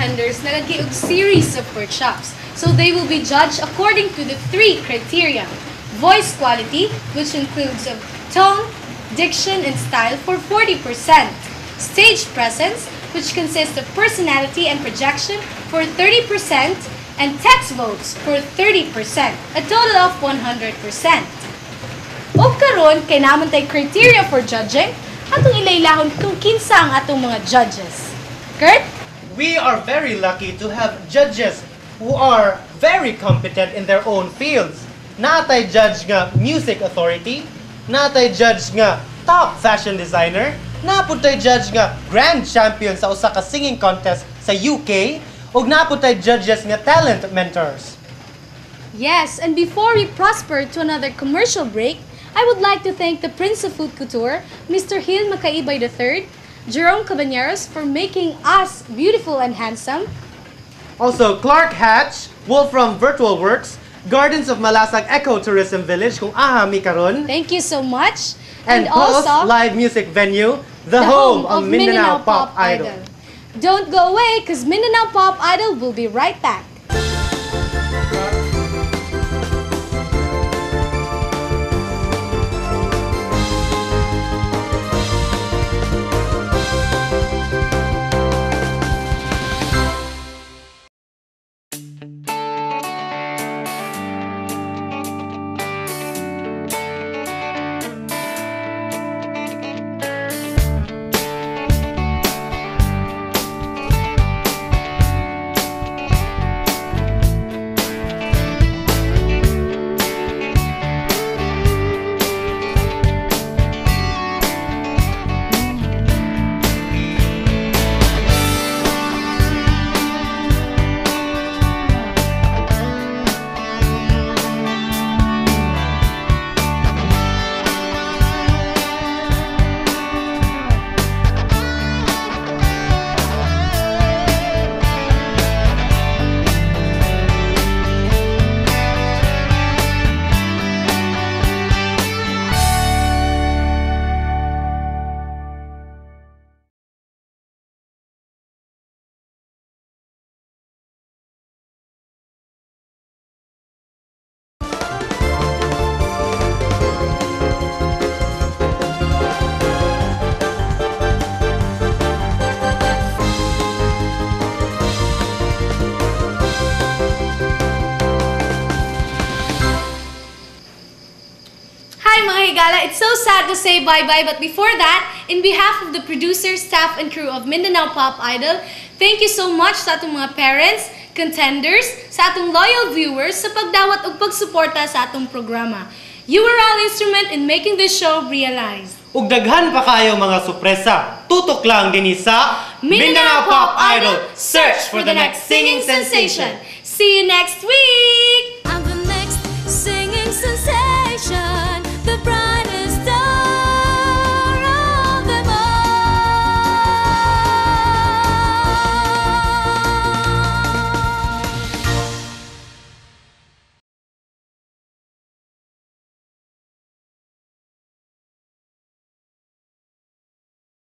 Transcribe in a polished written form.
contenders na nag-iog series of workshops. So they will be judged according to the 3 criteria. Voice quality, which includes of tone, diction, and style for 40%. Stage presence, which consists of personality and projection for 30%, and text votes for 30%, a total of 100%. Ug karon kay naman tay criteria for judging, atong ilailahon kung kinsa ang atong mga judges. Kurt? We are very lucky to have judges who are very competent in their own fields. Natay judge nga music authority, natay judge nga top fashion designer, naputay judge nga grand champion sa usa ka singing contest sa UK, ug naputay judges nga talent mentors. Yes, and before we prosper to another commercial break, I would like to thank the Prince of Food Couture, Mr. Gil Macaibay III, Jerome Cabaneros for making us beautiful and handsome. Also, Clark Hatch, Wolfram Virtual Works, Gardens of Malasag Ecotourism Village, kung aha mi karon. Thank you so much. And also, live music venue, the home of Mindanao Pop Idol. Don't go away, because Mindanao Pop Idol will be right back. It's so sad to say bye-bye, but before that, in behalf of the producers, staff, and crew of Mindanao Pop Idol, thank you so much sa atong mga parents, contenders, sa atong loyal viewers sa pagdawat ug pagsuporta sa atong programa. You were all instrument in making this show realized. Ug daghan pa kayo mga sorpresa. Tutok lang dinhi sa Mindanao Pop Idol, search for the next singing sensation. See you next week! I'm the next singing sensation.